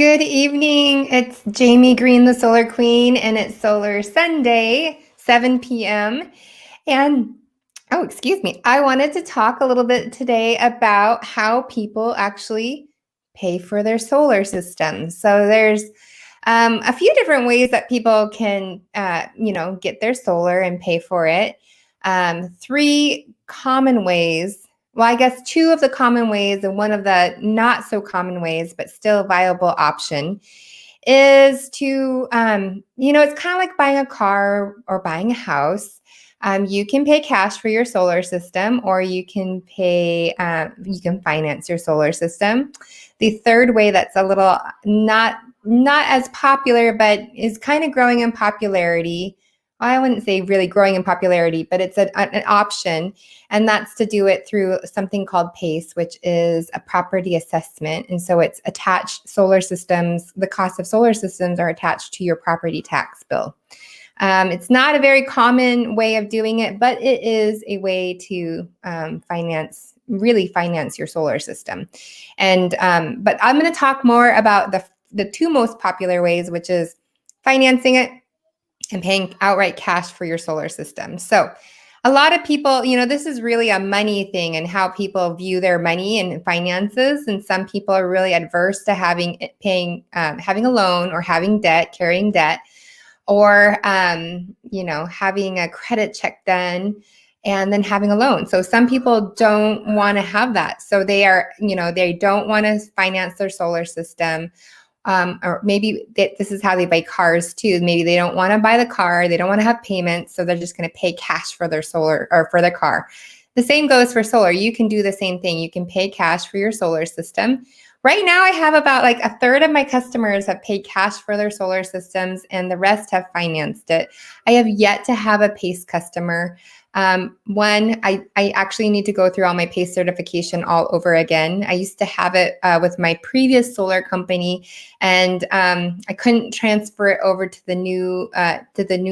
Good evening. It's Jamie Green, the Solar Queen, and it's Solar Sunday, 7 p.m. And excuse me, I wanted to talk a little bit today about how people actually pay for their solar system. So there's a few different ways that people can, get their solar and pay for it. Three common ways. Well, I guess two of the common ways and one of the not so common ways, but still viable option is to, it's kind of like buying a car or buying a house. You can pay cash for your solar system, or you can finance your solar system. The third way that's a little not as popular, but is kind of growing in popularity. I wouldn't say really growing in popularity, but it's an option, and that's to do it through something called PACE, which is a property assessment. And so it's attached solar systems, the cost of solar systems are attached to your property tax bill. It's not a very common way of doing it, but it is a way to finance your solar system. And but I'm going to talk more about the two most popular ways, which is financing it and paying outright cash for your solar system. So a lot of people, this is really a money thing and how people view their money and finances. And some people are really adverse to having a loan or having debt, carrying debt, or, having a credit check done and then having a loan. So some people don't want to have that. So they don't want to finance their solar system. Or maybe this is how they buy cars too. Maybe they don't want to buy the car. They don't want to have payments. So they're just going to pay cash for their solar or for their car. The same goes for solar. You can do the same thing. You can pay cash for your solar system. Right now, I have about like a third of my customers have paid cash for their solar systems and the rest have financed it. I have yet to have a PACE customer. I actually need to go through all my PACE certification all over again. I used to have it with my previous solar company, and I couldn't transfer it over to the new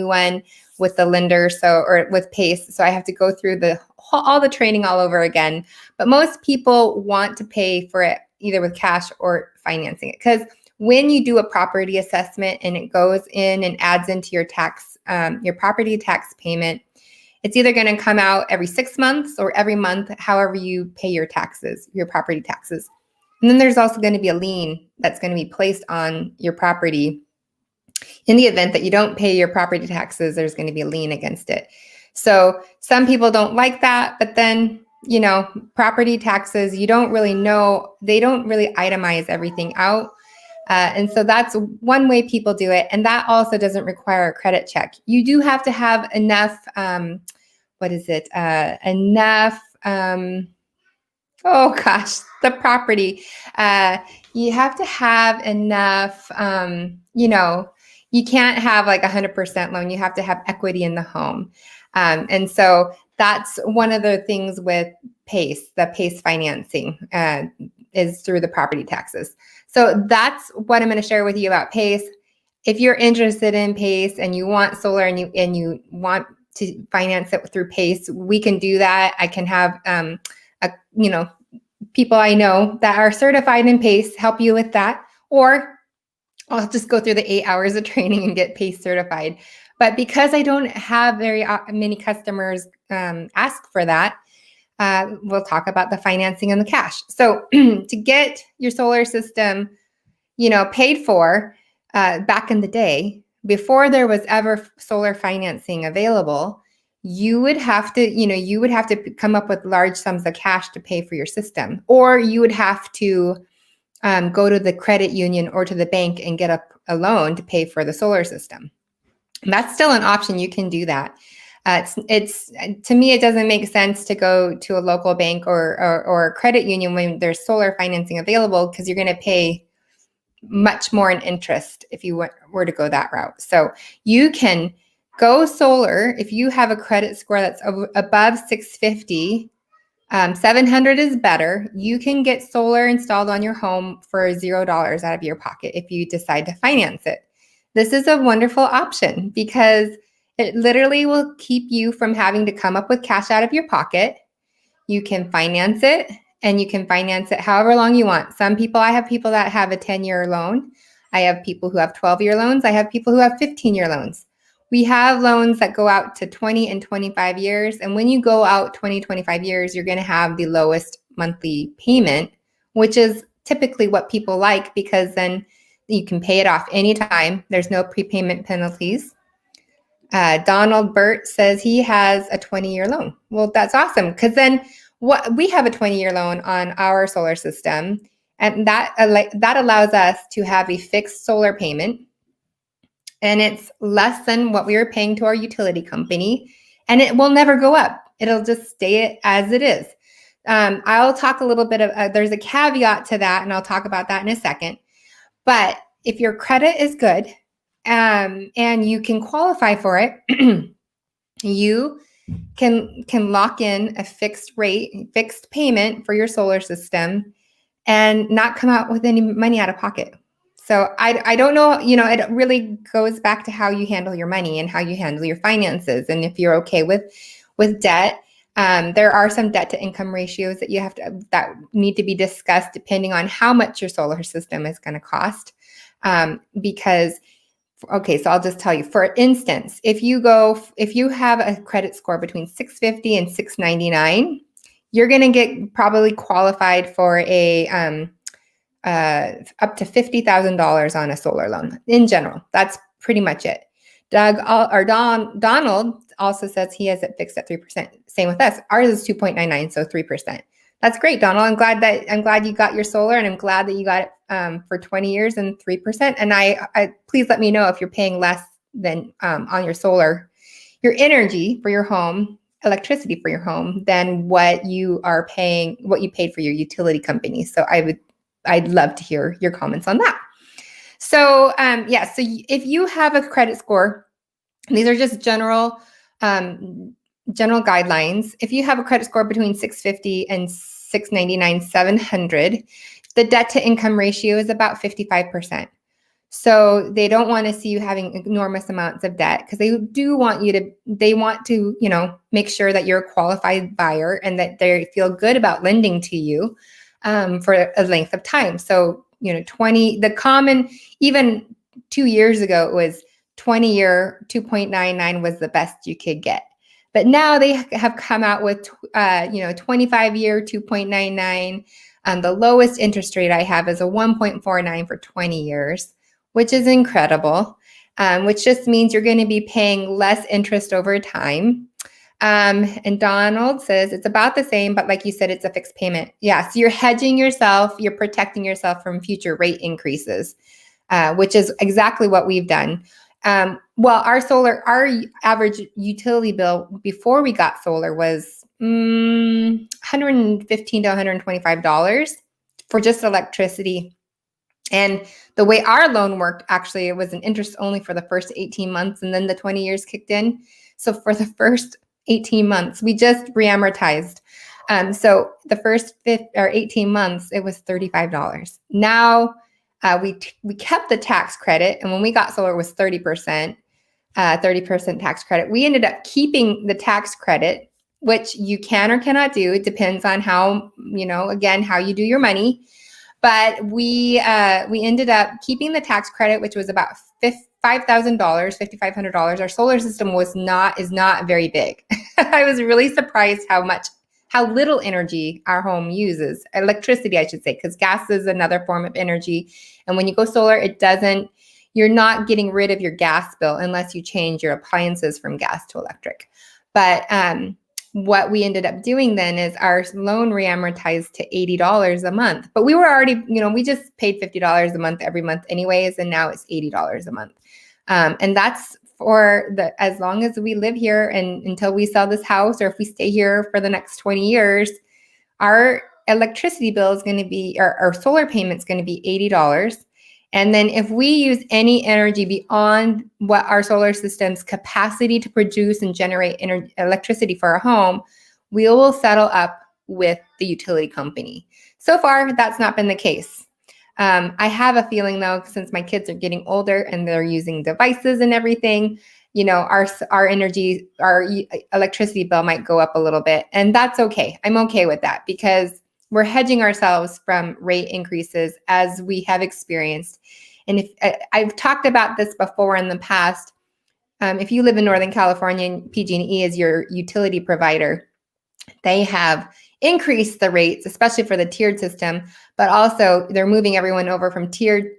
one with the lender, or with PACE. So I have to go through all the training all over again. But most people want to pay for it either with cash or financing it, because when you do a property assessment and it goes in and adds into your property tax payment, it's either going to come out every 6 months or every month, however you pay your taxes, your property taxes. And then there's also going to be a lien that's going to be placed on your property. In the event that you don't pay your property taxes, there's going to be a lien against it. So some people don't like that, but then, property taxes, you don't really know, they don't really itemize everything out. And so that's one way people do it. And that also doesn't require a credit check. You do have to have enough, the property. You have to have enough, you can't have like 100% loan. You have to have equity in the home. And so that's one of the things with PACE, the PACE financing is through the property taxes. So that's what I'm going to share with you about PACE. If you're interested in PACE and you want solar and you want to finance it through PACE, we can do that. I can have people I know that are certified in PACE help you with that, or I'll just go through the 8 hours of training and get PACE certified. But because I don't have very many customers ask for that, we'll talk about the financing and the cash. So to get your solar system, paid for back in the day, before there was ever solar financing available, you would have to come up with large sums of cash to pay for your system, or you would have to go to the credit union or to the bank and get a loan to pay for the solar system. And that's still an option. You can do that. It's to me, it doesn't make sense to go to a local bank or a credit union when there's solar financing available, because you're going to pay much more in interest if you were to go that route. So you can go solar if you have a credit score that's above 650. 700 is better. You can get solar installed on your home for $0 out of your pocket if you decide to finance it. This is a wonderful option because it literally will keep you from having to come up with cash out of your pocket. You can finance it and you can finance it however long you want. I have people that have a 10-year loan. I have people who have 12-year loans. I have people who have 15-year loans. We have loans that go out to 20 and 25 years. And when you go out 20, 25 years, you're going to have the lowest monthly payment, which is typically what people like, because then you can pay it off anytime. There's no prepayment penalties. Donald Burt says he has a 20-year loan. Well, that's awesome, because then we have a 20-year loan on our solar system, and that allows us to have a fixed solar payment, and it's less than what we were paying to our utility company, and it will never go up. It'll just stay as it is. I'll talk a little bit of, there's a caveat to that, and I'll talk about that in a second. But if your credit is good, and you can qualify for it, you can lock in a fixed payment for your solar system and not come out with any money out of pocket. So I don't know, it really goes back to how you handle your money and how you handle your finances. And if you're okay with debt, there are some debt to income ratios that need to be discussed depending on how much your solar system is going to cost. So I'll just tell you, for instance, if you have a credit score between 650 and 699, you're going to get probably qualified for a up to $50,000 on a solar loan in general. That's pretty much it. Donald also says he has it fixed at 3%. Same with us. Ours is 2.99, so 3%. That's great, Donald. I'm glad you got your solar, and I'm glad that you got it for 20 years and 3%. And I please let me know if you're paying less than on your solar, your energy for your home, electricity for your home, than what you paid for your utility company. So I'd love to hear your comments on that. So so if you have a credit score, these are just general guidelines. If you have a credit score between 650 and 699, 700, the debt to income ratio is about 55%. So they don't want to see you having enormous amounts of debt, because they want to make sure that you're a qualified buyer and that they feel good about lending to you for a length of time. So, even 2 years ago, it was 20-year 2.99 was the best you could get. But now they have come out with, 25-year 2.99. The lowest interest rate I have is a 1.49 for 20 years, which is incredible, which just means you're going to be paying less interest over time. And Donald says it's about the same, but like you said, it's a fixed payment. Yeah, so you're hedging yourself, you're protecting yourself from future rate increases, which is exactly what we've done. Our average utility bill before we got solar was $115 to $125 for just electricity. And the way our loan worked, actually, it was an interest only for the first 18 months, and then the 20 years kicked in. So for the first 18 months, we just reamortized. So the first 18 months, it was $35. Now, we kept the tax credit, and when we got solar, it was 30%, 30% tax credit. We ended up keeping the tax credit, which you can or cannot do. It depends on how you do your money. But we ended up keeping the tax credit, which was about $5,000, $5,500. Our solar system is not very big. I was really surprised how little energy our home uses, electricity, I should say, because gas is another form of energy. And when you go solar, you're not getting rid of your gas bill unless you change your appliances from gas to electric. But what we ended up doing then is our loan reamortized to $80 a month. But we were already, we just paid $50 a month every month anyways, and now it's $80 a month. And that's for as long as we live here and until we sell this house, or if we stay here for the next 20 years, our electricity bill is going to be, our solar payment is going to be $80. And then if we use any energy beyond what our solar system's capacity to produce and generate electricity for our home, we will settle up with the utility company. So far, that's not been the case. I have a feeling, though, since my kids are getting older and they're using devices and everything, our electricity bill might go up a little bit, and that's okay. I'm okay with that, because we're hedging ourselves from rate increases as we have experienced. And if I've talked about this before in the past, if you live in Northern California and PG&E is your utility provider, they have increased the rates, especially for the tiered system, but also they're moving everyone over from tiered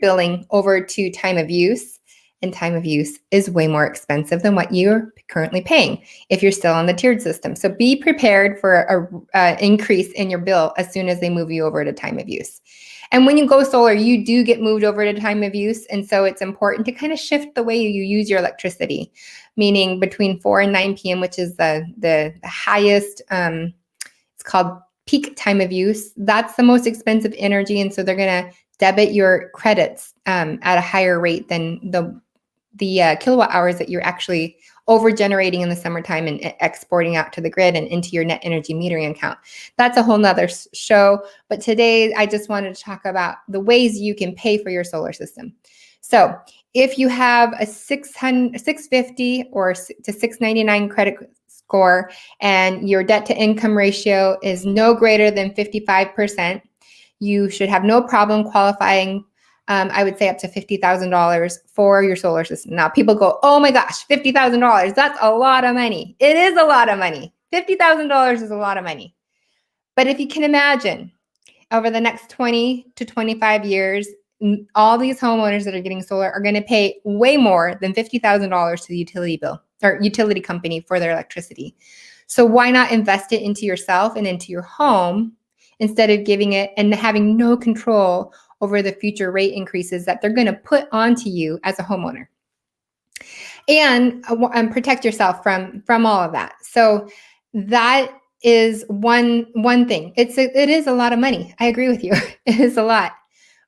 billing over to time of use. And time of use is way more expensive than what you're currently paying if you're still on the tiered system. So be prepared for a increase in your bill as soon as they move you over to time of use. And when you go solar, you do get moved over to time of use. And so it's important to kind of shift the way you use your electricity, meaning between 4 and 9 p.m., which is the highest, it's called peak time of use. That's the most expensive energy. And so they're going to debit your credits at a higher rate than the kilowatt hours that you're actually over generating in the summertime and exporting out to the grid and into your net energy metering account. That's a whole nother show. But today I just wanted to talk about the ways you can pay for your solar system. So if you have a 650 or to 699 credit score and your debt to income ratio is no greater than 55%, you should have no problem qualifying. I would say up to $50,000 for your solar system. Now people go, oh my gosh, $50,000, that's a lot of money. It is a lot of money. $50,000 is a lot of money. But if you can imagine over the next 20 to 25 years, all these homeowners that are getting solar are going to pay way more than $50,000 to the utility bill or utility company for their electricity. So why not invest it into yourself and into your home instead of giving it and having no control over the future rate increases that they're going to put onto you as a homeowner, and protect yourself from all of that. So that is one thing. It is a lot of money. I agree with you. It is a lot.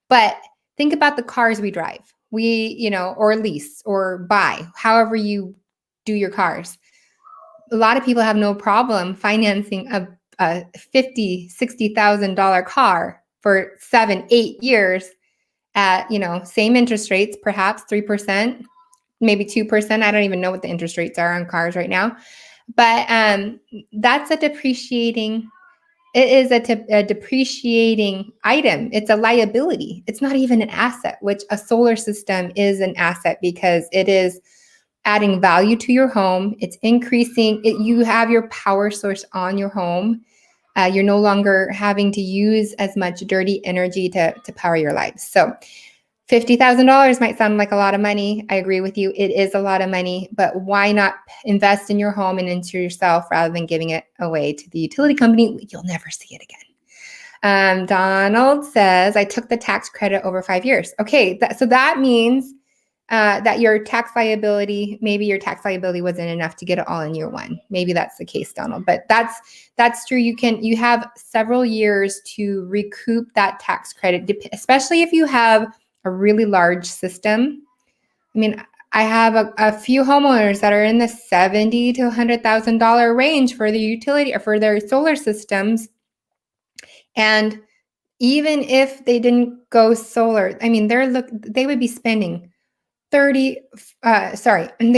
But think about the cars we drive. Or lease or buy, however you do your cars. A lot of people have no problem financing a $50,000, $60,000 car for 7-8 years at, same interest rates, perhaps 3%, maybe 2%. I don't even know what the interest rates are on cars right now. But that's it is a depreciating item. It's a liability. It's not even an asset, which a solar system is an asset because it is adding value to your home. It's increasing it. You have your power source on your home. You're no longer having to use as much dirty energy to power your lives. So $50,000 might sound like a lot of money. I agree with you. It is a lot of money, but why not invest in your home and into yourself rather than giving it away to the utility company? You'll never see it again. Donald says, I took the tax credit over 5 years. Okay, so that means that your tax liability wasn't enough to get it all in year one. Maybe that's the case, Donald, but that's true. You have several years to recoup that tax credit, especially if you have a really large system. I mean, I have a few homeowners that are in the $70,000 to $100,000 range for the utility or for their solar systems. And even if they didn't go solar, I mean, they would be spending they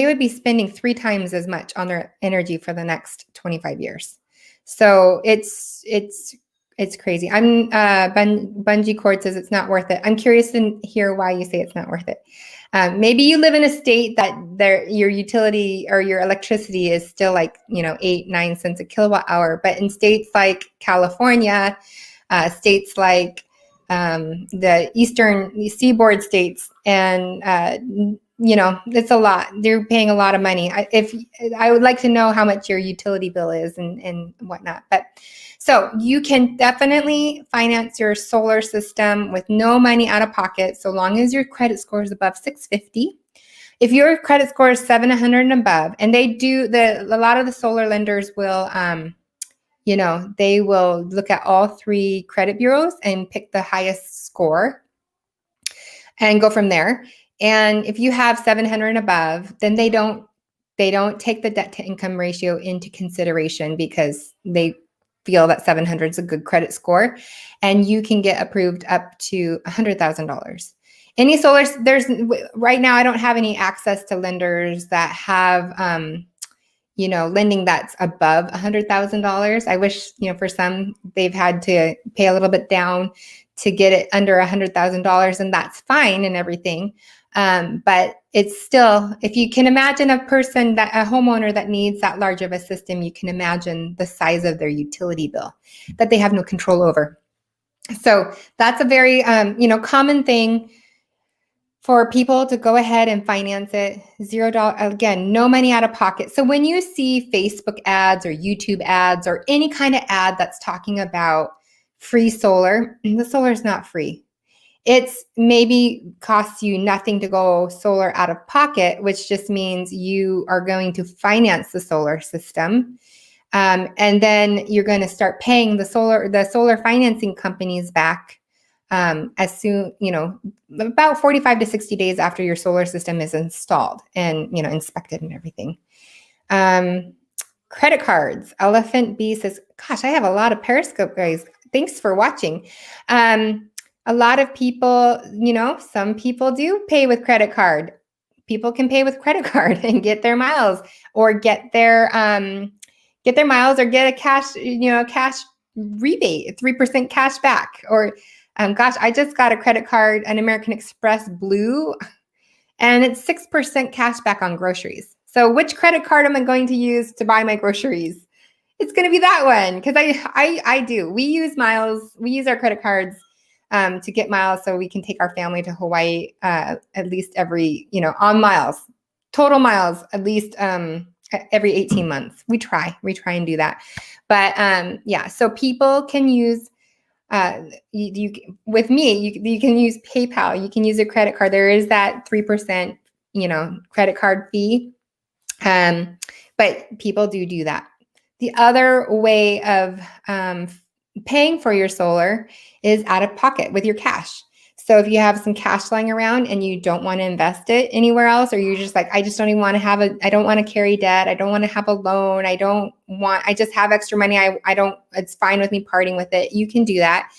would be spending 3 times as much on their energy for the next 25 years. So it's crazy. Bungee Cord says it's not worth it. I'm curious to hear why you say it's not worth it. Maybe you live in a state that your utility or your electricity is still like, 8-9 cents a kilowatt hour. But in states like California, states like the eastern seaboard states, and it's a lot. They're paying a lot of money. I would like to know how much your utility bill is and whatnot. But so you can definitely finance your solar system with no money out of pocket, so long as your credit score is above 650. If your credit score is 700 and above, and they do a lot of the solar lenders will they will look at all 3 credit bureaus and pick the highest score and go from there. And if you have 700 and above, then they don't take the debt to income ratio into consideration because they feel that 700 is a good credit score, and you can get approved up to $100,000. Any solar, right now I don't have any access to lenders that have lending that's above $100,000. I wish, for some, they've had to pay a little bit down to get it under $100,000, and that's fine and everything. But it's still, if you can imagine a homeowner that needs that large of a system, you can imagine the size of their utility bill that they have no control over. So that's a very, common thing for people to go ahead and finance it. $0, again, no money out of pocket. So when you see Facebook ads or YouTube ads or any kind of ad that's talking about free solar, the solar is not free. It's maybe costs you nothing to go solar out of pocket, which just means you are going to finance the solar system. And then you're going to start paying the solar financing companies back as soon, about 45 to 60 days after your solar system is installed and, inspected and everything. Credit cards. Elephant B says, gosh, I have a lot of Periscope guys. Thanks for watching. A lot of people, some people do pay with credit card. People can pay with credit card and get their miles or get their miles or get a cash rebate, 3% cash back. Or, gosh, I just got a credit card, an American Express Blue, and it's 6% cash back on groceries. So which credit card am I going to use to buy my groceries? It's going to be that one, because I do. We use miles. We use our credit cards to get miles so we can take our family to Hawaii at least every, on miles, total miles, at least every 18 months. We try and do that. But yeah, so people can use, with me, you can use PayPal, you can use a credit card. There is that 3%, credit card fee. But people do that. The other way of paying for your solar is out of pocket with your cash. So if you have some cash lying around and you don't want to invest it anywhere else, or you're just like, I just don't even want to I don't want to carry debt. I don't want to have a loan. I just have extra money. It's fine with me parting with it. You can do that.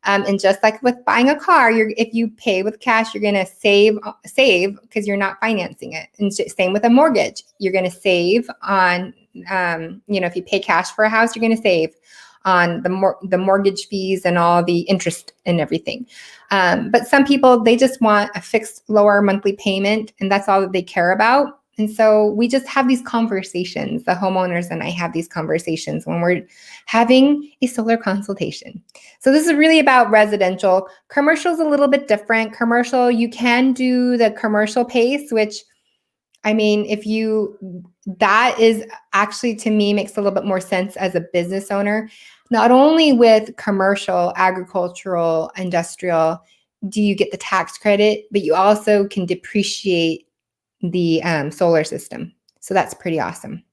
And just like with buying a car, if you pay with cash, you're going to save because you're not financing it. And same with a mortgage. You're going to save on, if you pay cash for a house, you're going to save on the mortgage fees and all the interest and everything. But some people, they just want a fixed lower monthly payment, and that's all that they care about. And so we just have these conversations. The homeowners and I have these conversations when we're having a solar consultation. So this is really about residential. Commercial is a little bit different. Commercial, you can do the commercial pace, which, I mean, that is actually, to me, makes a little bit more sense as a business owner. Not only with commercial, agricultural, industrial, do you get the tax credit, but you also can depreciate the solar system. So that's pretty awesome.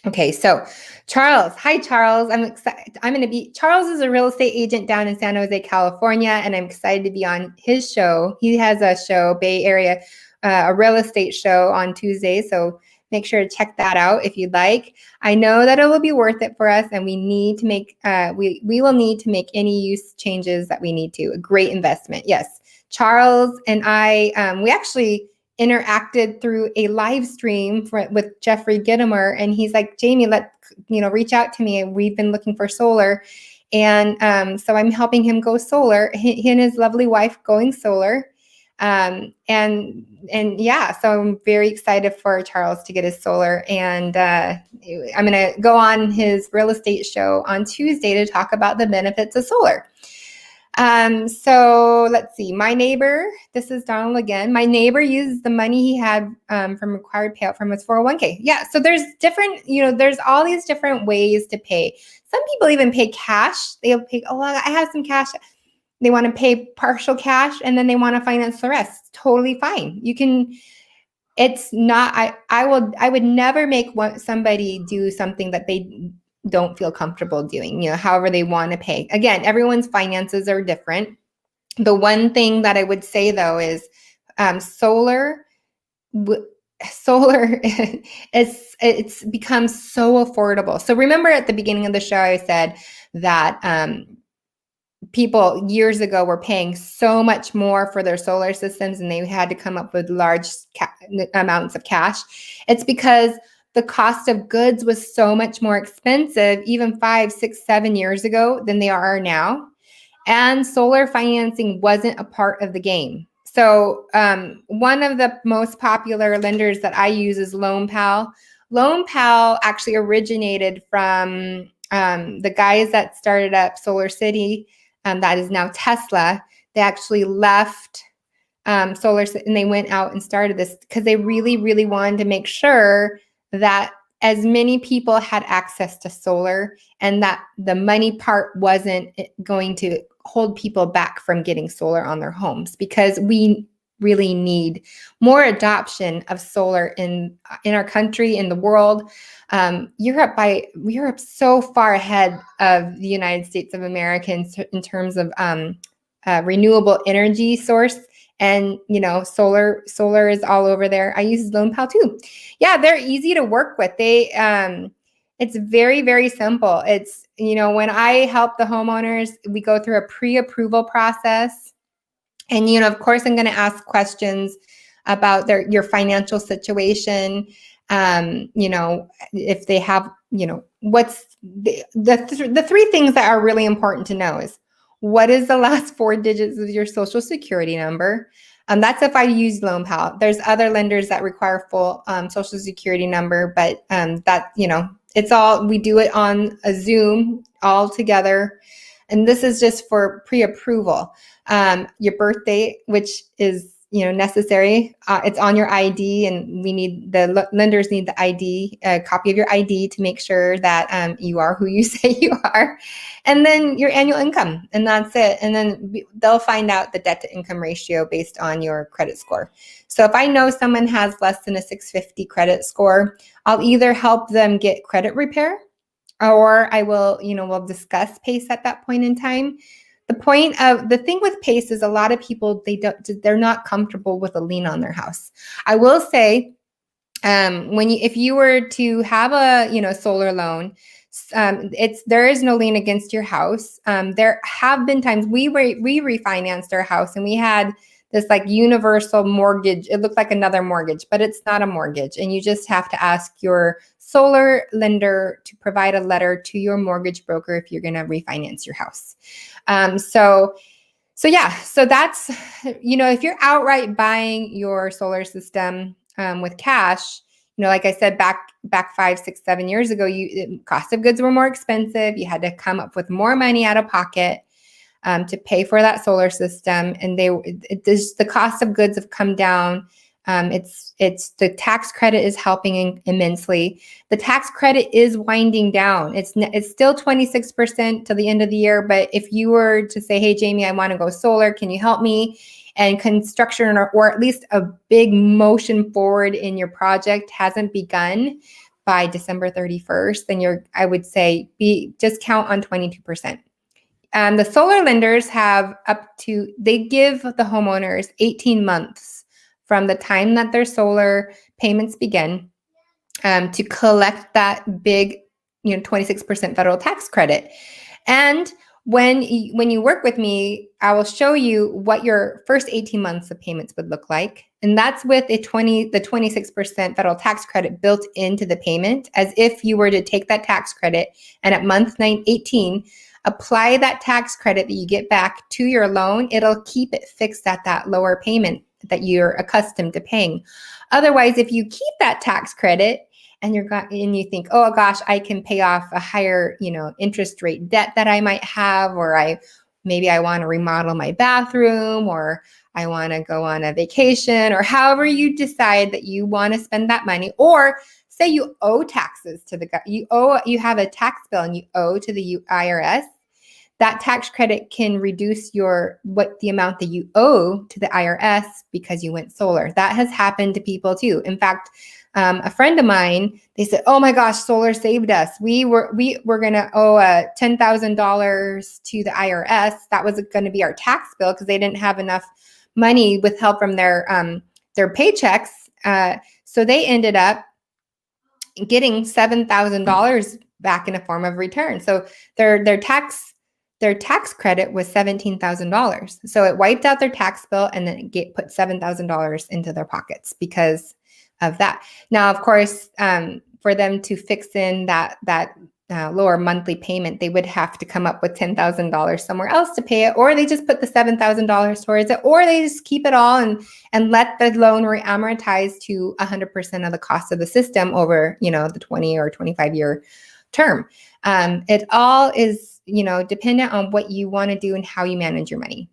Okay, so Charles. Hi, Charles. I'm excited. Charles is a real estate agent down in San Jose, California, and I'm excited to be on his show. He has a show, Bay Area, a real estate show on Tuesday. So make sure to check that out if you'd like. I know that it will be worth it for us, and we need to make, we will need to make any use changes that we need to. A great investment. Yes, Charles and I, we actually interacted through a live stream with Jeffrey Gitomer, and he's like, Jaime, reach out to me. We've been looking for solar. And so I'm helping him go solar, he and his lovely wife going solar. And yeah, so I'm very excited for Charles to get his solar, and I'm going to go on his real estate show on Tuesday to talk about the benefits of solar. So let's see, my neighbor, this is Donald again. My neighbor used the money he had from required payout from his 401k. Yeah, so there's different, there's all these different ways to pay. Some people even pay cash. They'll pay, I have some cash. They want to pay partial cash, and then they want to finance the rest. Totally fine. You can, it's not, I would never make somebody do something that they don't feel comfortable doing, however they want to pay. Again, everyone's finances are different. The one thing that I would say though is solar it's become so affordable. So remember at the beginning of the show, I said that people years ago were paying so much more for their solar systems, and they had to come up with large amounts of cash. It's because the cost of goods was so much more expensive even 5, 6, 7 years ago than they are now. And solar financing wasn't a part of the game. So one of the most popular lenders that I use is LoanPal. LoanPal actually originated from the guys that started up Solar City, that is now Tesla. They actually left solar, and they went out and started this because they really, really wanted to make sure that as many people had access to solar and that the money part wasn't going to hold people back from getting solar on their homes, because we really need more adoption of solar in our country, in the world. Europe's so far ahead of the United States of America in terms of renewable energy source. And solar is all over there. I use LoanPal too. Yeah, they're easy to work with. It's very, very simple. It's, when I help the homeowners, we go through a pre-approval process. And, of course, I'm going to ask questions about your financial situation. If they have, what's the three things that are really important to know is, what is the last 4 digits of your social security number? That's if I use LoanPal. There's other lenders that require full social security number, but it's all, we do it on a Zoom all together. And this is just for pre-approval. Your birthday, which is necessary. It's on your ID, and lenders need the ID, a copy of your ID to make sure that you are who you say you are. And then your annual income, and that's it. And then they'll find out the debt to income ratio based on your credit score. So if I know someone has less than a 650 credit score, I'll either help them get credit repair, or I will, we'll discuss PACE at that point in time. The thing with PACE is a lot of people, they're not comfortable with a lien on their house. I will say, if you were to have a solar loan, there is no lien against your house. There have been times we refinanced our house and we had this like universal mortgage. It looked like another mortgage, but it's not a mortgage. And you just have to ask your solar lender to provide a letter to your mortgage broker if you're going to refinance your house. So that's, if you're outright buying your solar system with cash, like I said, back 5, 6, 7 years ago, cost of goods were more expensive. You had to come up with more money out of pocket to pay for that solar system, and the cost of goods have come down. It's the tax credit is helping immensely. The tax credit is winding down. It's still 26% till the end of the year. But if you were to say, "Hey, Jamie, I want to go solar. Can you help me?" and construction or at least a big motion forward in your project hasn't begun by December 31st, then I would say just count on 22%. The solar lenders they give the homeowners 18 months from the time that their solar payments begin to collect that big, 26% federal tax credit. And when you work with me, I will show you what your first 18 months of payments would look like. And that's with the 26% federal tax credit built into the payment, as if you were to take that tax credit and at month 18, apply that tax credit that you get back to your loan. It'll keep it fixed at that lower payment that you're accustomed to paying. Otherwise, if you keep that tax credit and you think, oh gosh, I can pay off a higher, interest rate debt that I might have, or maybe I want to remodel my bathroom, or I want to go on a vacation, or however you decide that you want to spend that money, or say you owe taxes to you have a tax bill and you owe to the IRS. That tax credit can reduce the amount that you owe to the IRS because you went solar. That has happened to people too. In fact, a friend of mine, they said, "Oh my gosh, solar saved us. We were going to owe $10,000 to the IRS. That was going to be our tax bill because they didn't have enough money withheld from their paychecks. So they ended up getting $7,000 back in a form of return. So their tax credit was $17,000. So it wiped out their tax bill and then put $7,000 into their pockets because of that. Now, of course, for them to fix in that lower monthly payment, they would have to come up with $10,000 somewhere else to pay it, or they just put the $7,000 towards it, or they just keep it all and let the loan amortize to 100% of the cost of the system over, the 20 or 25-year term. It all is, dependent on what you want to do and how you manage your money.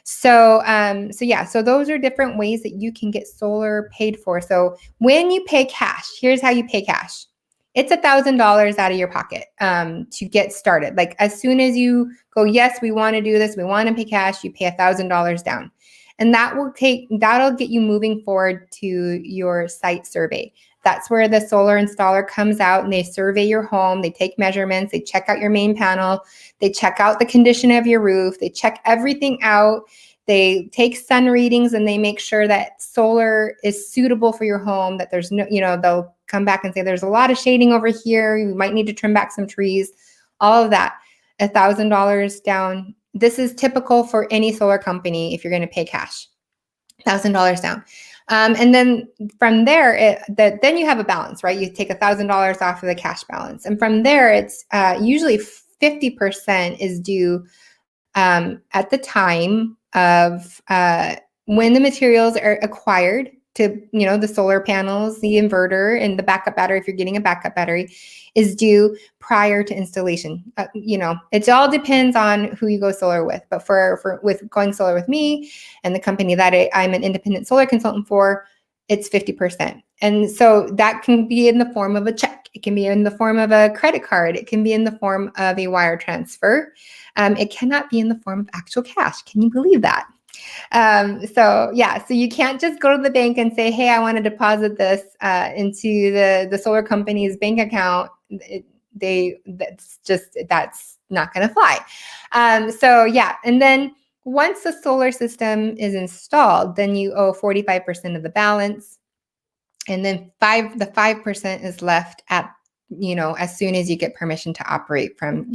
So those are different ways that you can get solar paid for. So when you pay cash, here's how you pay cash. It's $1,000 out of your pocket to get started. Like as soon as you go, yes, we want to do this, we want to pay cash, you pay $1,000 down. And that'll get you moving forward to your site survey. That's where the solar installer comes out and they survey your home, they take measurements, they check out your main panel, they check out the condition of your roof, they check everything out, they take sun readings, and they make sure that solar is suitable for your home, that there's no, they'll come back and say, there's a lot of shading over here, you might need to trim back some trees, all of that. $1,000 down. This is typical for any solar company if you're going to pay cash. $1,000 down. And then from there, then you have a balance, right? You take $1,000 off of the cash balance. And from there, it's usually 50% is due at the time of when the materials are acquired to, the solar panels, the inverter, and the backup battery, if you're getting a backup battery, is due prior to installation. It all depends on who you go solar with. But with going solar with me and the company that I'm an independent solar consultant for, it's 50%. And so that can be in the form of a check. It can be in the form of a credit card. It can be in the form of a wire transfer. It cannot be in the form of actual cash. Can you believe that? So you can't just go to the bank and say, hey, I want to deposit this into the solar company's bank account. That's not going to fly. And then once the solar system is installed, then you owe 45% of the balance. And then the 5% is left at, as soon as you get permission to operate from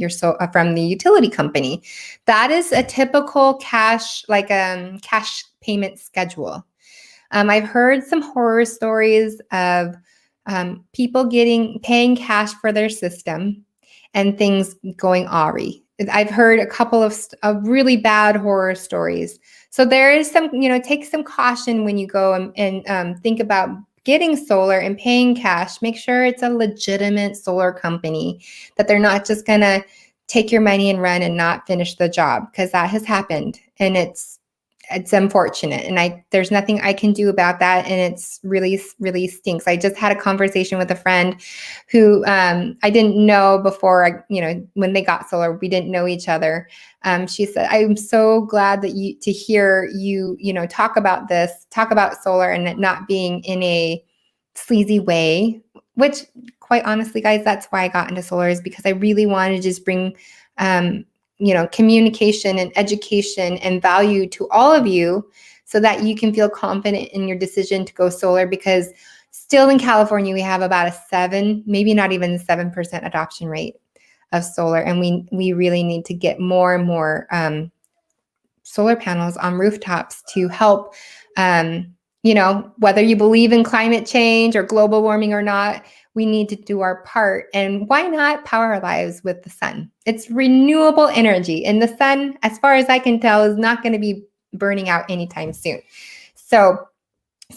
from the utility company. That is a typical cash payment schedule. I've heard some horror stories of people paying cash for their system and things going awry. I've heard a couple of really bad horror stories. So there is some, take some caution when you go and think about getting solar and paying cash. Make sure it's a legitimate solar company, that they're not just going to take your money and run and not finish the job, because that has happened and it's unfortunate. And there's nothing I can do about that. And it's really, really stinks. I just had a conversation with a friend who I didn't know before, when they got solar, we didn't know each other. She said, I'm so glad to hear you, talk about solar and it not being in a sleazy way, which quite honestly, guys, that's why I got into solar, is because I really wanted to just bring, communication and education and value to all of you so that you can feel confident in your decision to go solar, because still in California, we have about a 7, maybe not even 7% adoption rate of solar. And we really need to get more and more solar panels on rooftops to help, whether you believe in climate change or global warming or not, we need to do our part. And why not power our lives with the sun? It's renewable energy. And the sun, as far as I can tell, is not going to be burning out anytime soon. So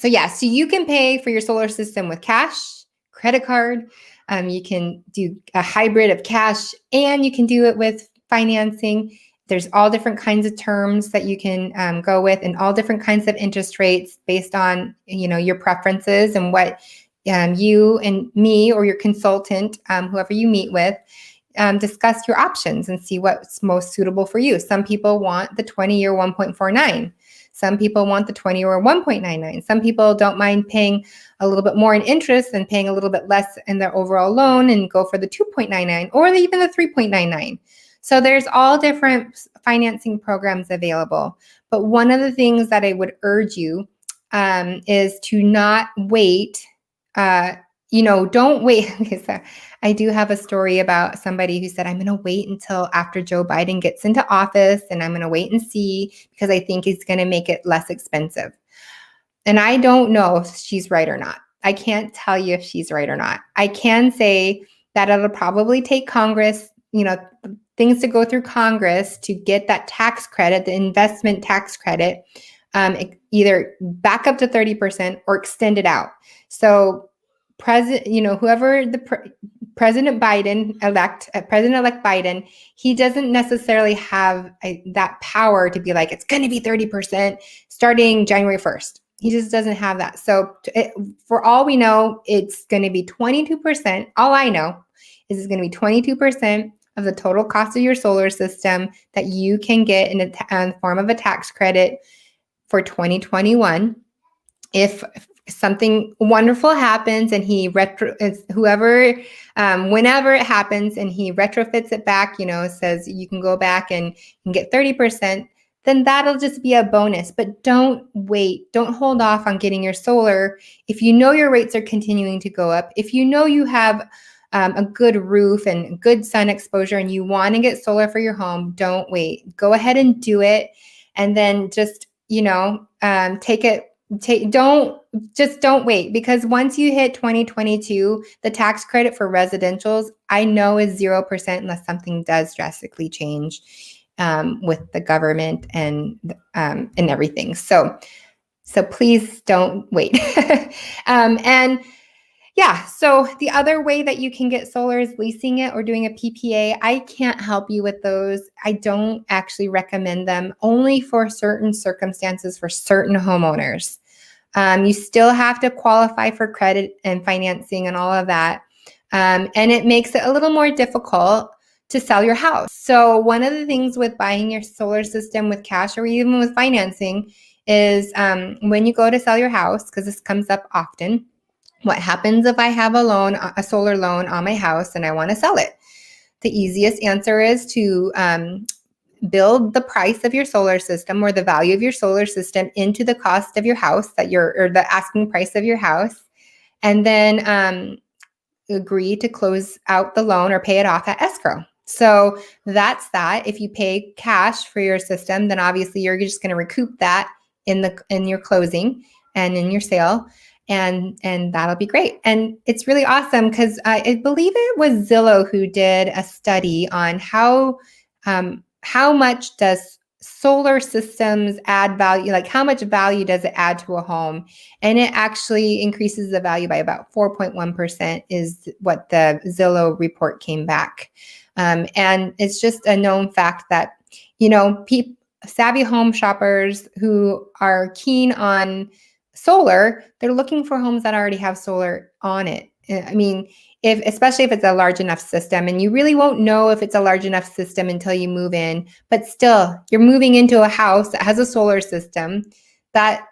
you can pay for your solar system with cash, credit card. You can do a hybrid of cash, and you can do it with financing. There's all different kinds of terms that you can go with, and all different kinds of interest rates based on, your preferences and what you and me or your consultant, whoever you meet with, discuss your options and see what's most suitable for you. Some people want the 20-year 1.49. Some people want the 20-year 1.99. Some people don't mind paying a little bit more in interest and paying a little bit less in their overall loan and go for the 2.99 or even the 3.99. So there's all different financing programs available. But one of the things that I would urge you is to not wait. Don't wait. Okay, so I do have a story about somebody who said, I'm going to wait until after Joe Biden gets into office, and I'm going to wait and see because I think he's going to make it less expensive. And I don't know if she's right or not. I can't tell you if she's right or not. I can say that it'll probably take Congress, things to go through Congress to get that tax credit, the investment tax credit, either back up to 30% or extend it out. So whoever President Biden-elect Biden, he doesn't necessarily have that power to be like, it's going to be 30% starting January 1st. He just doesn't have that. So for all we know, it's going to be 22%. All I know is it's going to be 22% of the total cost of your solar system that you can get in the form of a tax credit for 2021. If something wonderful happens and whenever it happens and he retrofits it back, says you can go back and get 30%, then that'll just be a bonus. But don't wait. Don't hold off on getting your solar. If you know your rates are continuing to go up, if you know you have a good roof and good sun exposure and you want to get solar for your home, don't wait. Go ahead and do it. And then just, don't wait, because once you hit 2022, the tax credit for residentials, I know, is 0% unless something does drastically change with the government and everything. So please don't wait. So the other way that you can get solar is leasing it or doing a PPA. I can't help you with those. I don't actually recommend them, only for certain circumstances for certain homeowners. You still have to qualify for credit and financing and all of that. And it makes it a little more difficult to sell your house. So one of the things with buying your solar system with cash or even with financing is when you go to sell your house, because this comes up often, what happens if I have a solar loan on my house and I want to sell it? The easiest answer is to build the price of your solar system or the value of your solar system into the cost of your house or the asking price of your house, and then agree to close out the loan or pay it off at escrow. So that's that. If you pay cash for your system, then obviously you're just going to recoup that in your closing and in your sale. And that'll be great. And it's really awesome because I believe it was Zillow who did a study on how much does solar systems add value, like how much value does it add to a home? And it actually increases the value by about 4.1% is what the Zillow report came back. And it's just a known fact that, savvy home shoppers who are keen on solar, they're looking for homes that already have solar on it. I mean, especially if it's a large enough system, and you really won't know if it's a large enough system until you move in, but still, you're moving into a house that has a solar system that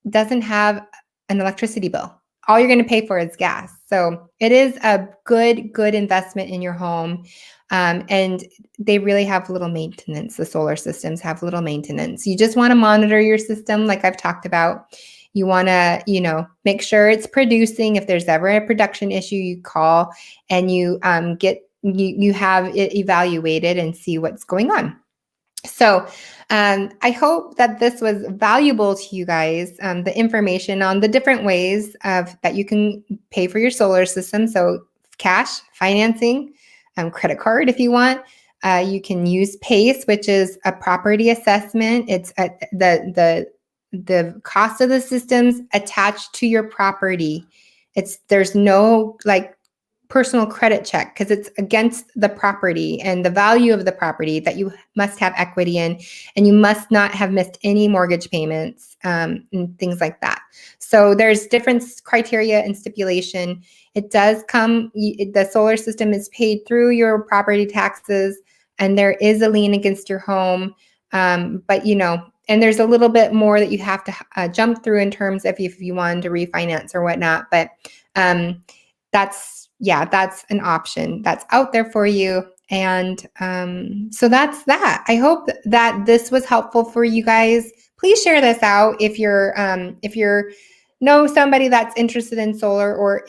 doesn't have an electricity bill. All you're going to pay for is gas. So it is a good investment in your home. And they really have little maintenance. The solar systems have little maintenance. You just want to monitor your system, like I've talked about. You want to, make sure it's producing. If there's ever a production issue, you call and you you have it evaluated and see what's going on. So I hope that this was valuable to you guys, the information on the different ways that you can pay for your solar system. So cash, financing, credit card if you want. You can use PACE, which is a property assessment. It's the cost of the systems attached to your property. There's no personal credit check because it's against the property and the value of the property that you must have equity in, and you must not have missed any mortgage payments and things like that. So there's different criteria and stipulation. It does the solar system is paid through your property taxes, and there is a lien against your home. But and there's a little bit more that you have to jump through in terms of if you wanted to refinance or whatnot. But that's an option that's out there for you. And so that's that. I hope that this was helpful for you guys. Please share this out if you're know somebody that's interested in solar, or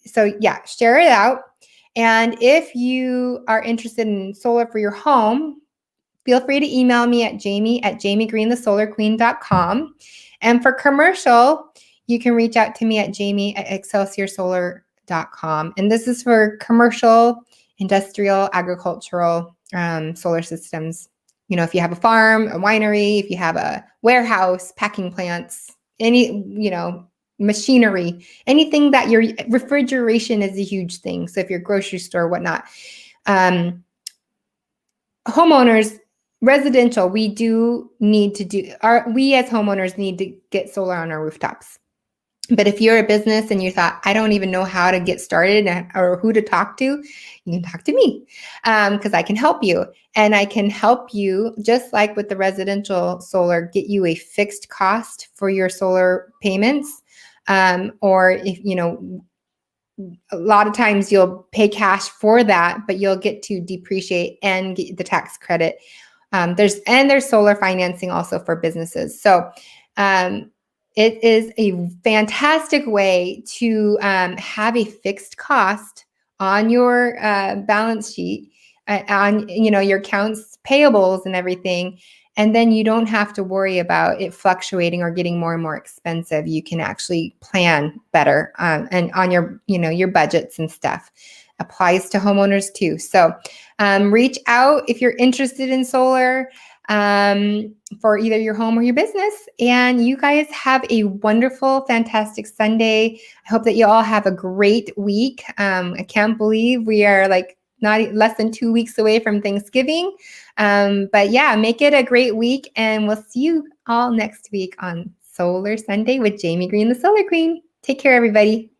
share it out. And if you are interested in solar for your home, feel free to email me at Jaime@JamieGreenTheSolarQueen.com. And for commercial, you can reach out to me at jamie@excelsiorsolar.com. And this is for commercial, industrial, agricultural solar systems. You know, if you have a farm, a winery, if you have a warehouse, packing plants, any, machinery, anything that your refrigeration is a huge thing. So if your grocery store, whatnot, homeowners, residential, we as homeowners need to get solar on our rooftops. But if you're a business and you thought, I don't even know how to get started or who to talk to, you can talk to me because I can help you. And I can help you, just like with the residential solar, get you a fixed cost for your solar payments. Or if, a lot of times you'll pay cash for that, but you'll get to depreciate and get the tax credit. There's solar financing also for businesses. So it is a fantastic way to have a fixed cost on your balance sheet, on your accounts payables and everything. And then you don't have to worry about it fluctuating or getting more and more expensive. You can actually plan better and on your budgets and stuff. Applies to homeowners too. So reach out if you're interested in solar for either your home or your business. And you guys have a wonderful, fantastic Sunday. I hope that you all have a great week. I can't believe we are not less than 2 weeks away from Thanksgiving. But yeah, make it a great week, and we'll see you all next week on Solar Sunday with Jaime Green, the Solar Queen. Take care, everybody.